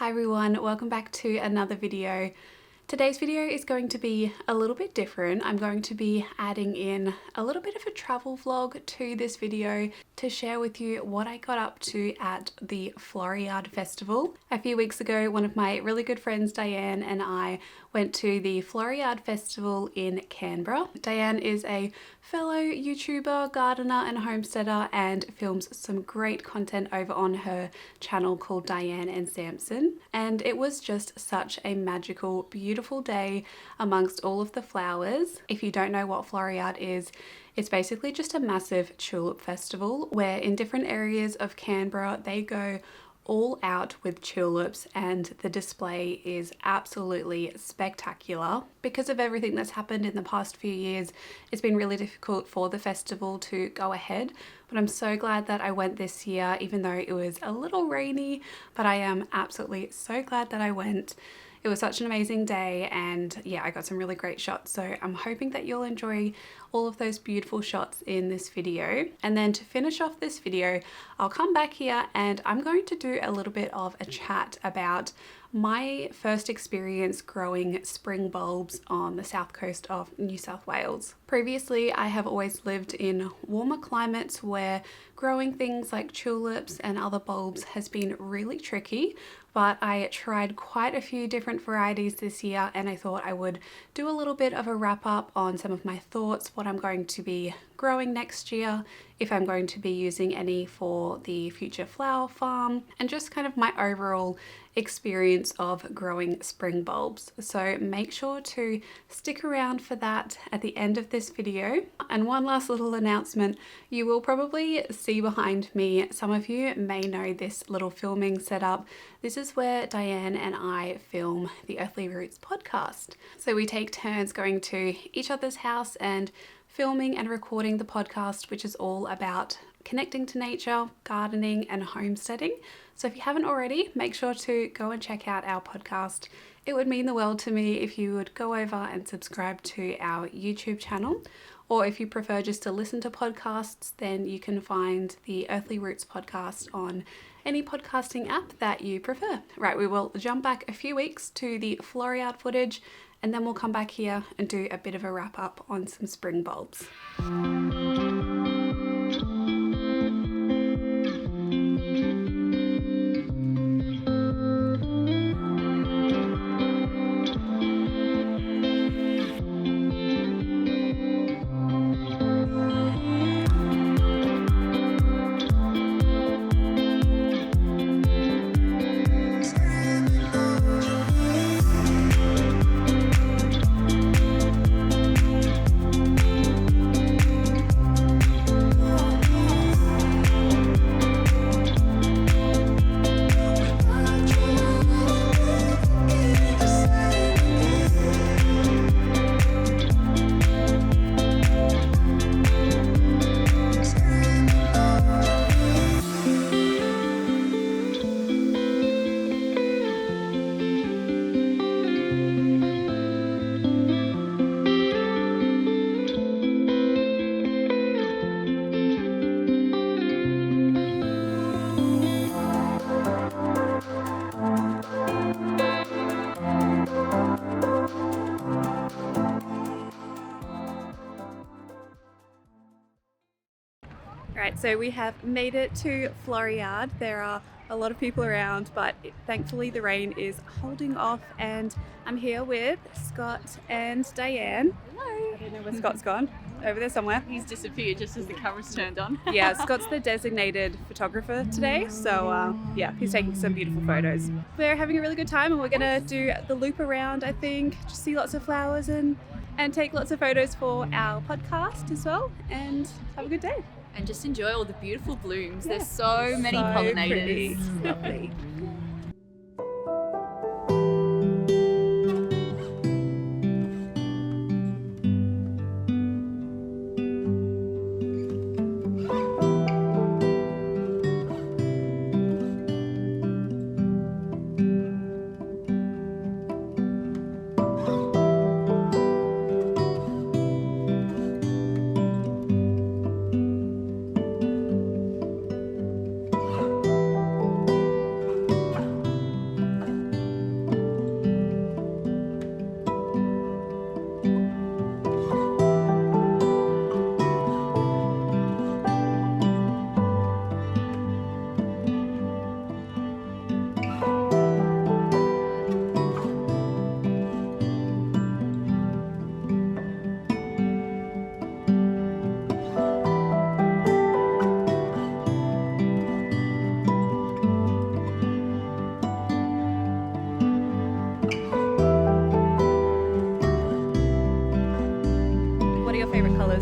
Hi everyone, welcome back to another video. Today's video is going to be a little bit different. I'm going to be adding in a little bit of a travel vlog to this video to share with you what I got up to at the Floriade Festival. A few weeks ago, one of my really good friends, Diane, and I went to the Floriade Festival in Canberra. Diane is a fellow YouTuber, gardener and homesteader and films some great content over on her channel called Diane and Samson. And it was just such a magical, beautiful day amongst all of the flowers. If you don't know what Floriade is, it's basically just a massive tulip festival where in different areas of Canberra they go all out with tulips, and the display is absolutely spectacular. Because of everything that's happened in the past few years, it's been really difficult for the festival to go ahead, but I'm so glad that I went this year, even though it was a little rainy, but I am absolutely so glad that I went. It was such an amazing day, and yeah, I got some really great shots, so I'm hoping that you'll enjoy all of those beautiful shots in this video. And then to finish off this video, I'll come back here and I'm going to do a little bit of a chat about my first experience growing spring bulbs on the south coast of New South Wales. Previously, I have always lived in warmer climates where growing things like tulips and other bulbs has been really tricky, but I tried quite a few different varieties this year and I thought I would do a little bit of a wrap up on some of my thoughts, what I'm going to be growing next year, if I'm going to be using any for the future flower farm, and just kind of my overall experience of growing spring bulbs. So make sure to stick around for that at the end of this video. And one last little announcement, you will probably see behind me, some of you may know this little filming setup. This is where Diane and I film the Earthly Roots podcast. So we take turns going to each other's house and filming and recording the podcast, which is all about connecting to nature, gardening and homesteading. So if you haven't already, make sure to go and check out our podcast. It would mean the world to me if you would go over and subscribe to our YouTube channel. Or if you prefer just to listen to podcasts, then you can find the Earthly Roots podcast on any podcasting app that you prefer. Right, we will jump back a few weeks to the Floriade footage, and then we'll come back here and do a bit of a wrap up on some spring bulbs. Right, so we have made it to Floriade. There are a lot of people around, but thankfully the rain is holding off, and I'm here with Scott and Diane. Hello. I don't know where Scott's gone. Over there somewhere. He's disappeared just as the camera's turned on. Yeah, Scott's the designated photographer today, so yeah, he's taking some beautiful photos. We're having a really good time and we're gonna do the loop around, I think, just see lots of flowers and take lots of photos for our podcast as well, and have a good day. And just enjoy all the beautiful blooms. Yeah. There's so many so pollinators. Pretty. Lovely.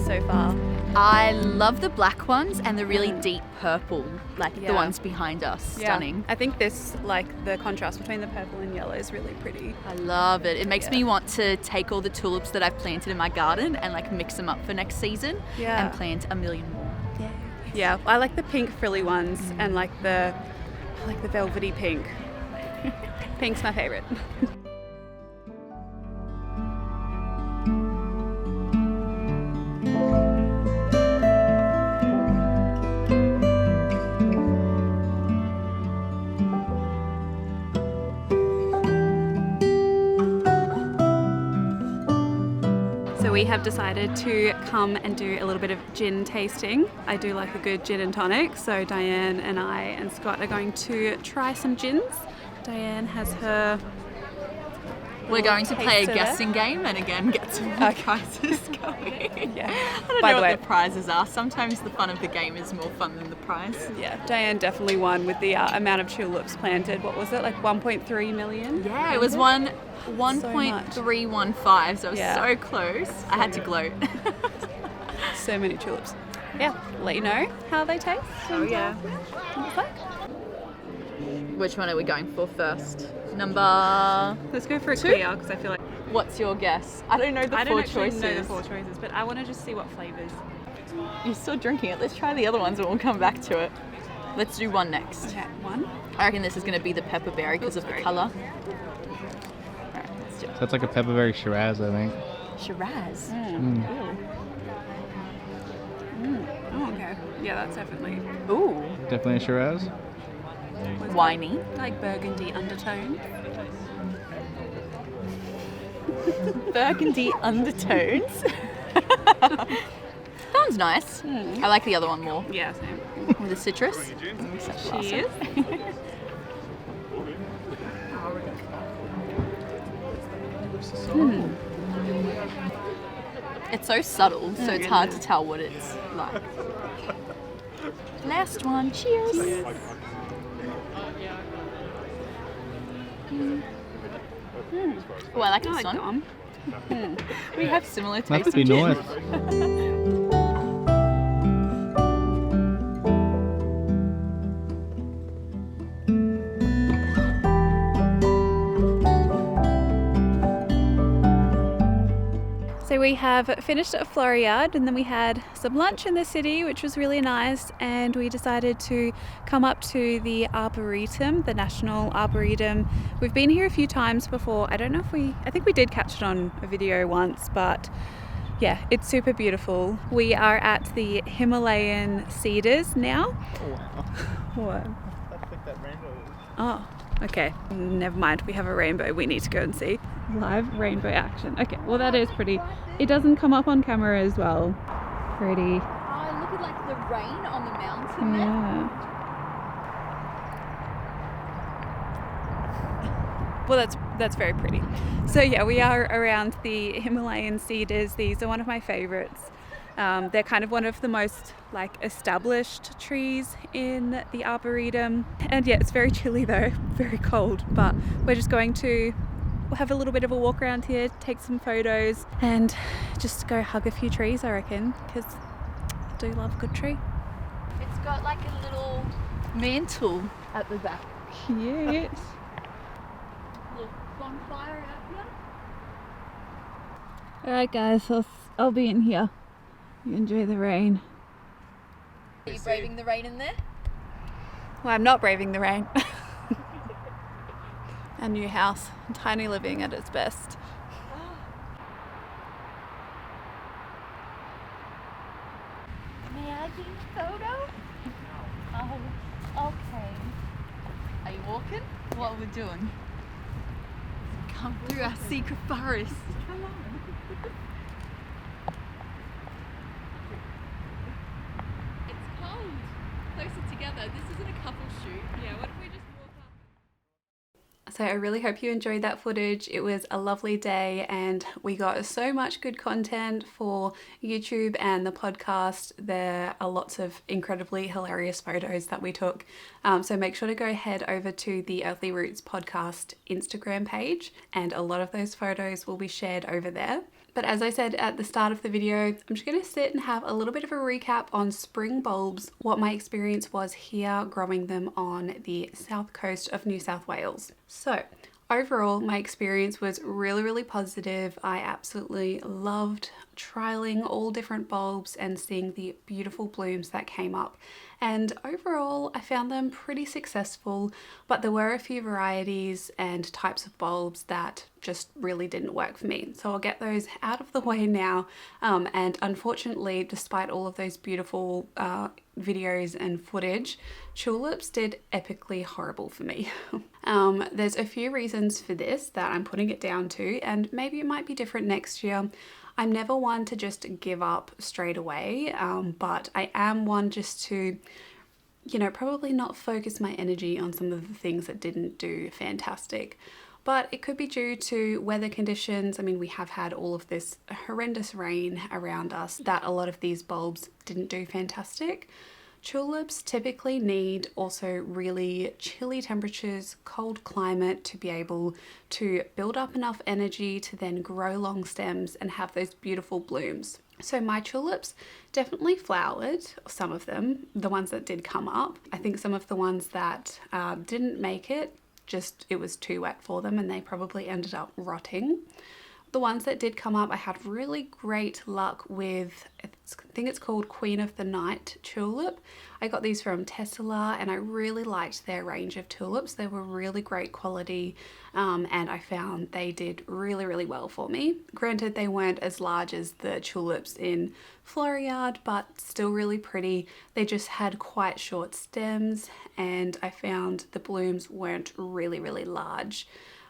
so far? I love the black ones and the really deep purple, like the ones behind us. Stunning. I think this, like the contrast between the purple and yellow is really pretty. I love it. It makes me want to take all the tulips that I've planted in my garden and like mix them up for next season and plant a million more. Yeah, I like the pink frilly ones and like the velvety pink. Pink's my favorite. We have decided to come and do a little bit of gin tasting. I do like a good gin and tonic, so Diane and I and Scott are going to try some gins. Diane has her... We're going to play a guessing game and again get some prizes going. I don't know what the prizes are. Sometimes the fun of the game is more fun than the prize. Yeah, Diane definitely won with the amount of tulips planted. What was it, like 1.3 million? Yeah, it was 1.315, so it was so close. I had to gloat. So many tulips. Yeah, let you know how they taste. Oh yeah. Which one are we going for first? Number... Let's go for a clear, because I feel like... What's your guess? I don't know the four choices. I don't know the four choices, but I want to just see what flavours. You're still drinking it. Let's try the other ones and we'll come back to it. Let's do one next. Okay, one. I reckon this is going to be the pepperberry because of the colour. Alright, let's do it. So that's like a pepperberry Shiraz, I think. Shiraz? Oh, okay. Yeah, that's definitely... Ooh. Definitely a Shiraz. Winey. Like burgundy undertone. Burgundy undertones. Sounds nice. I like the other one more. Yeah, same. With the citrus. Cheers. It's so subtle, so it's hard to tell what it's like. Last one. Cheers. Oh, I like this one. We have similar tastes. Must be nice. So we have finished at Floriade and then we had some lunch in the city, which was really nice, and we decided to come up to the Arboretum, the National Arboretum. We've been here a few times before. I don't know if I think we did catch it on a video once, but yeah, it's super beautiful. We are at the Himalayan cedars now. Oh, wow. What? That's like that rainbow. Oh, okay. Never mind. We have a rainbow we need to go and see. Live rainbow action. Okay, well that is pretty. It doesn't come up on camera as well. Pretty. Oh, look at like the rain on the mountain there. Yeah. Well, that's very pretty. So yeah, we are around the Himalayan cedars. These are one of my favorites. They're kind of one of the most like established trees in the Arboretum. And yeah, it's very chilly though, very cold, but we're just going to have a little bit of a walk around here, take some photos and just go hug a few trees, I reckon, because I do love a good tree. It's got like a little mantle at the back. Cute. Little bonfire out here. Alright guys, I'll be in here. You enjoy the rain. Are you braving the rain in there? Well, I'm not braving the rain. A new house, tiny living at its best. May I be in a photo? Oh, okay. Are you walking? What are we doing? Come through our secret forest. Come on. It's cold. Closer together. This isn't a couple shoot. Yeah, what if we just walk up? So I really hope you enjoyed that footage. It was a lovely day and we got so much good content for YouTube and the podcast. There are lots of incredibly hilarious photos that we took. So make sure to go head over to the Earthly Roots podcast Instagram page, and a lot of those photos will be shared over there. But as I said at the start of the video, I'm just going to sit and have a little bit of a recap on spring bulbs, what my experience was here growing them on the south coast of New South Wales. So overall, my experience was really positive. I absolutely loved trialing all different bulbs and seeing the beautiful blooms that came up. And overall, I found them pretty successful, but there were a few varieties and types of bulbs that just really didn't work for me. So I'll get those out of the way now. And unfortunately, despite all of those beautiful videos and footage, tulips did epically horrible for me. There's a few reasons for this that I'm putting it down to, and maybe it might be different next year. I'm never one to just give up straight away, but I am one just to, you know, probably not focus my energy on some of the things that didn't do fantastic. But it could be due to weather conditions. I mean, we have had all of this horrendous rain around us that a lot of these bulbs didn't do fantastic. Tulips typically need also really chilly temperatures, cold climate to be able to build up enough energy to then grow long stems and have those beautiful blooms. So my tulips definitely flowered, some of them, the ones that did come up. I think some of the ones that didn't make it, just it was too wet for them and they probably ended up rotting. The ones that did come up, I had really great luck with, I think it's called Queen of the Night tulip. I got these from Tesla and I really liked their range of tulips. They were really great quality and I found they did really well for me. Granted, they weren't as large as the tulips in Floriade, but still really pretty. They just had quite short stems and I found the blooms weren't really large.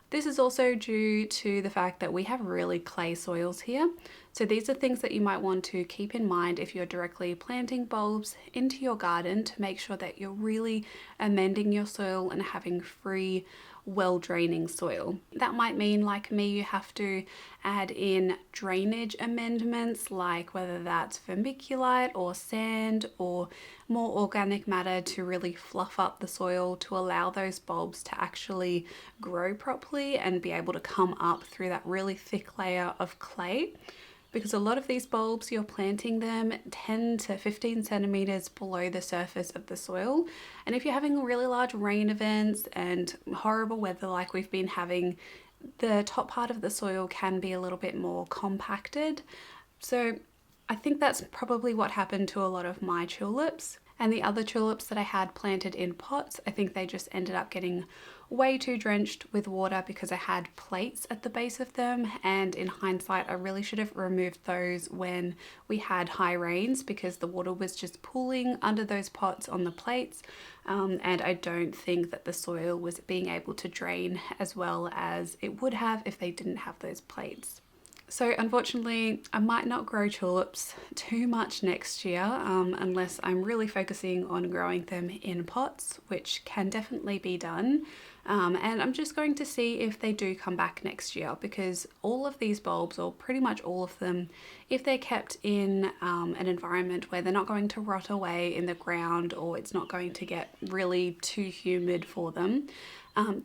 This is also due to the fact that we have really clay soils here. So these are things that you might want to keep in mind if you're directly planting bulbs into your garden to make sure that you're really amending your soil and having free, well-draining soil. That might mean, like me, you have to add in drainage amendments, like whether that's vermiculite or sand or more organic matter to really fluff up the soil to allow those bulbs to actually grow properly and be able to come up through that really thick layer of clay. Because a lot of these bulbs, you're planting them 10 to 15 centimeters below the surface of the soil. And if you're having really large rain events and horrible weather like we've been having, the top part of the soil can be a little bit more compacted. So I think that's probably what happened to a lot of my tulips. And the other tulips that I had planted in pots, I think they just ended up getting way too drenched with water because I had plates at the base of them, and in hindsight I really should have removed those when we had high rains because the water was just pooling under those pots on the plates, and I don't think that the soil was being able to drain as well as it would have if they didn't have those plates. So unfortunately, I might not grow tulips too much next year unless I'm really focusing on growing them in pots, which can definitely be done. And I'm just going to see if they do come back next year, because all of these bulbs, or pretty much all of them, if they're kept in an environment where they're not going to rot away in the ground or it's not going to get really too humid for them,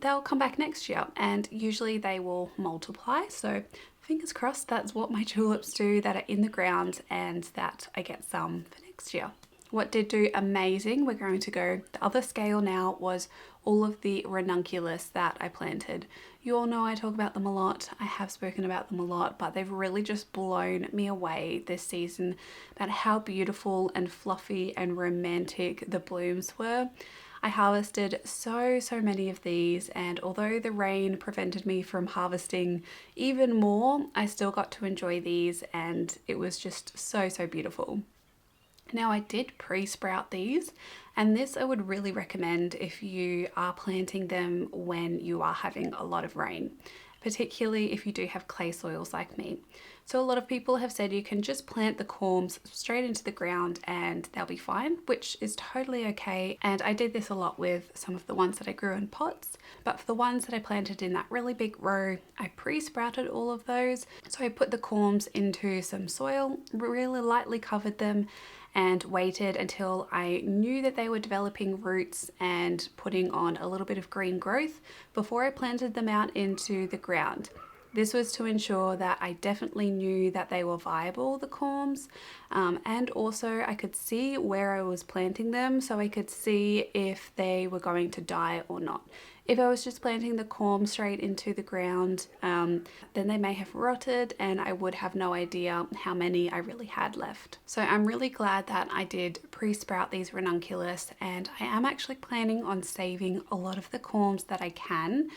they'll come back next year and usually they will multiply. So fingers crossed that's what my tulips do that are in the ground and that I get some for next year. What did do amazing, we're going to go the other scale now, was all of the Ranunculus that I planted. You all know I talk about them a lot. I have spoken about them a lot, but they've really just blown me away this season about how beautiful and fluffy and romantic the blooms were. I harvested so many of these, and although the rain prevented me from harvesting even more, I still got to enjoy these and it was just so beautiful. Now I did pre-sprout these, and this I would really recommend if you are planting them when you are having a lot of rain, particularly if you do have clay soils like me. So a lot of people have said you can just plant the corms straight into the ground and they'll be fine, which is totally okay. And I did this a lot with some of the ones that I grew in pots, but for the ones that I planted in that really big row, I pre-sprouted all of those. So I put the corms into some soil, really lightly covered them, and waited until I knew that they were developing roots and putting on a little bit of green growth before I planted them out into the ground. This was to ensure that I definitely knew that they were viable, the corms, and also I could see where I was planting them, so I could see if they were going to die or not. If I was just planting the corm straight into the ground, then they may have rotted and I would have no idea how many I really had left. So I'm really glad that I did pre-sprout these Ranunculus, and I am actually planning on saving a lot of the corms that I can.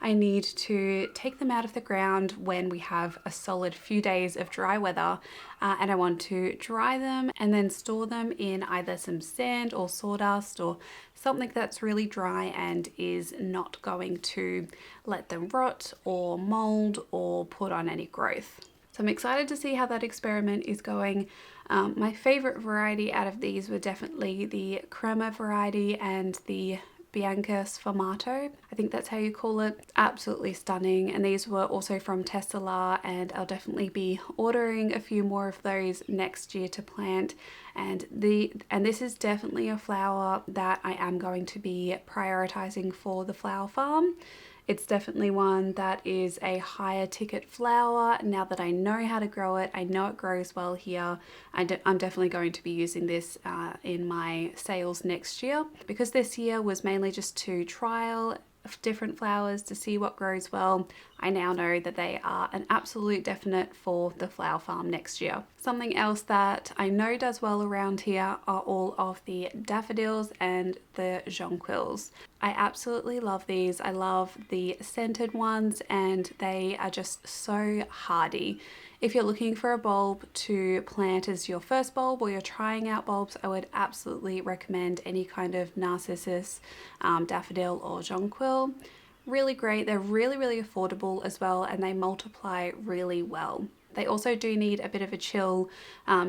I need to take them out of the ground when we have a solid few days of dry weather, and I want to dry them and then store them in either some sand or sawdust or something that's really dry and is not going to let them rot or mold or put on any growth. So I'm excited to see how that experiment is going. My favorite variety out of these were definitely the Crema variety and the Bianca Sfumato, I think that's how you call it. Absolutely stunning, and these were also from Tesla, and I'll definitely be ordering a few more of those next year to plant. And this is definitely a flower that I am going to be prioritizing for the flower farm. It's definitely one that is a higher ticket flower. Now that I know how to grow it, I know it grows well here. I'm definitely going to be using this in my sales next year, because this year was mainly just to trial different flowers to see what grows well. I now know that they are an absolute definite for the flower farm next year. Something else that I know does well around here are all of the daffodils and the jonquils. I absolutely love these. I love the scented ones, and they are just so hardy. If you're looking for a bulb to plant as your first bulb, or you're trying out bulbs, I would absolutely recommend any kind of narcissus, daffodil or jonquil. Really great. They're really affordable as well, and they multiply really well. They also do need a bit of a chill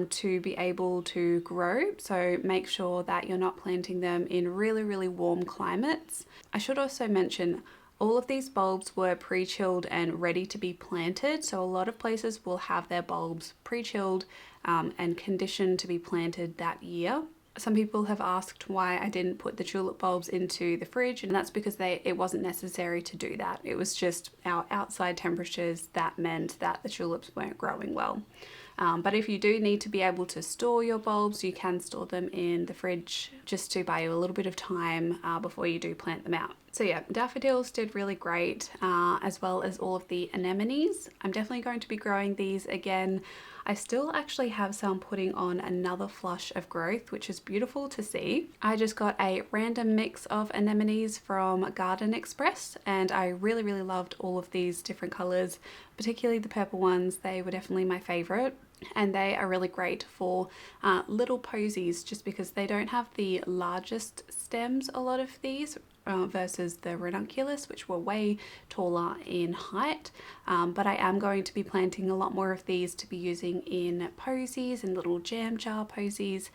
to be able to grow, so make sure that you're not planting them in really warm climates. I should also mention, all of these bulbs were pre-chilled and ready to be planted, so a lot of places will have their bulbs pre-chilled and conditioned to be planted that year. Some people have asked why I didn't put the tulip bulbs into the fridge, and that's because it wasn't necessary to do that. It was just our outside temperatures that meant that the tulips weren't growing well. But if you do need to be able to store your bulbs, you can store them in the fridge just to buy you a little bit of time before you do plant them out. So yeah, daffodils did really great, as well as all of the anemones. I'm definitely going to be growing these again. I still actually have some putting on another flush of growth, which is beautiful to see. I just got a random mix of anemones from Garden Express, and I really loved all of these different colors, particularly the purple ones. They were definitely my favorite. And they are really great for little posies, just because they don't have the largest stems, a lot of these, versus the Ranunculus, which were way taller in height. But I am going to be planting a lot more of these to be using in posies and little jam jar posies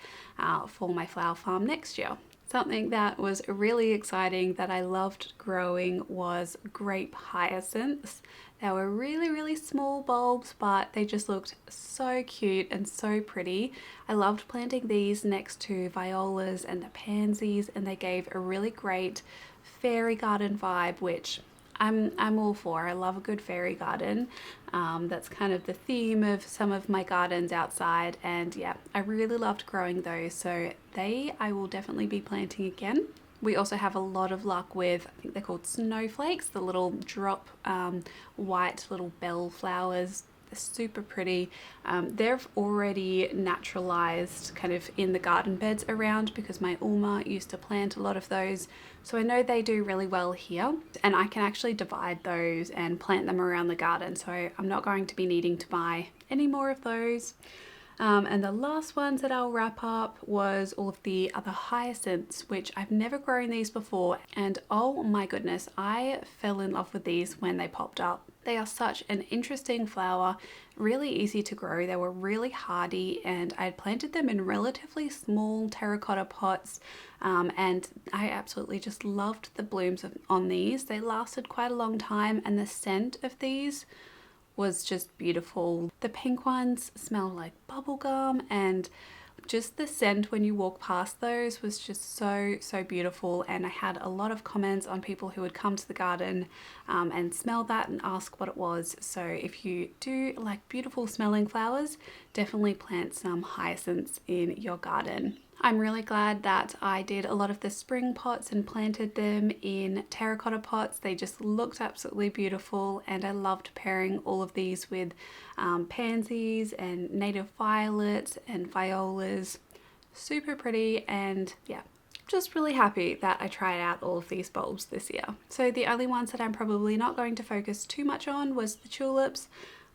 for my flower farm next year. Something that was really exciting that I loved growing was Grape Hyacinths. They were really small bulbs, but they just looked so cute and so pretty. I loved planting these next to violas and the pansies, and they gave a really great fairy garden vibe, which I'm all for. I love a good fairy garden. That's kind of the theme of some of my gardens outside, and yeah, I really loved growing those, so I will definitely be planting again. We also have a lot of luck with, I think they're called snowflakes, the little drop white little bell flowers. They're super pretty. They're already naturalized kind of in the garden beds around, because my Uma used to plant a lot of those. So I know they do really well here, and I can actually divide those and plant them around the garden. So I'm not going to be needing to buy any more of those. And the last ones that I'll wrap up was all of the other hyacinths, which I've never grown these before, and oh my goodness, I fell in love with these when they popped up. They are such an interesting flower, really easy to grow. They were really hardy, and I had planted them in relatively small terracotta pots, and I absolutely just loved the blooms on these. They lasted quite a long time, and the scent of these was just beautiful. The pink ones smell like bubblegum, and just the scent when you walk past those was just so beautiful, and I had a lot of comments on people who would come to the garden and smell that and ask what it was. So if you do like beautiful smelling flowers, definitely plant some hyacinths in your garden. I'm really glad that I did a lot of the spring pots and planted them in terracotta pots. They just looked absolutely beautiful, and I loved pairing all of these with pansies and native violets and violas. Super pretty, and yeah, just really happy that I tried out all of these bulbs this year. So the only ones that I'm probably not going to focus too much on was the tulips,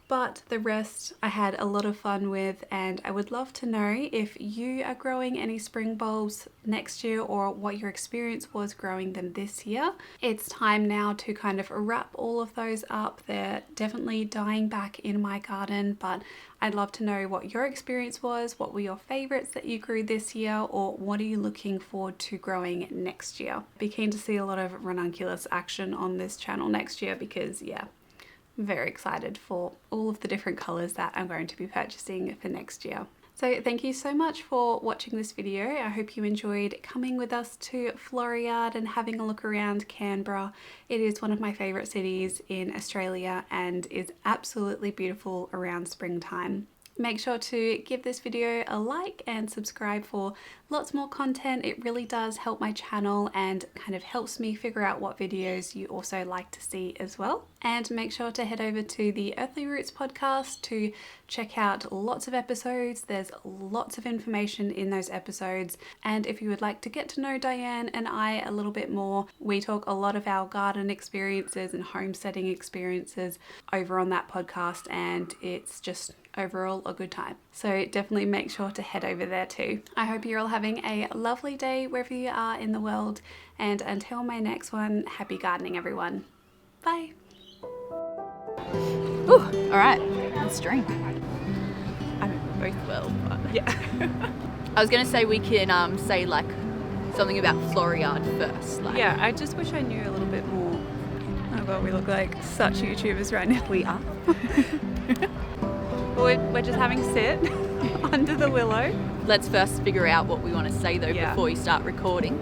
but the rest I had a lot of fun with, and I would love to know if you are growing any spring bulbs next year or what your experience was growing them this year. It's time now to kind of wrap all of those up. They're definitely dying back in my garden, but I'd love to know what your experience was, what were your favorites that you grew this year, or what are you looking forward to growing next year. Be keen to see a lot of ranunculus action on this channel next year because yeah, very excited for all of the different colours that I'm going to be purchasing for next year. So thank you so much for watching this video. I hope you enjoyed coming with us to Floriade and having a look around Canberra. It is one of my favourite cities in Australia and is absolutely beautiful around springtime. Make sure to give this video a like and subscribe for lots more content. It really does help my channel and kind of helps me figure out what videos you also like to see as well. And make sure to head over to the Earthly Roots podcast to check out lots of episodes. There's lots of information in those episodes. And if you would like to get to know Diane and I a little bit more, we talk a lot of our garden experiences and homesteading experiences over on that podcast, and it's just overall a good time. So definitely make sure to head over there too. I hope you're all having a lovely day wherever you are in the world, and until my next one, happy gardening everyone. Bye. Ooh, all right, let's drink. I mean, both well, but Yeah. I was gonna say we can say like something about Floriade first. Like. yeah, I just wish I knew a little bit more. Oh god, we look like such YouTubers right now. We are. We're just having a sit under the willow. Let's first figure out what we want to say though Yeah. before you start recording.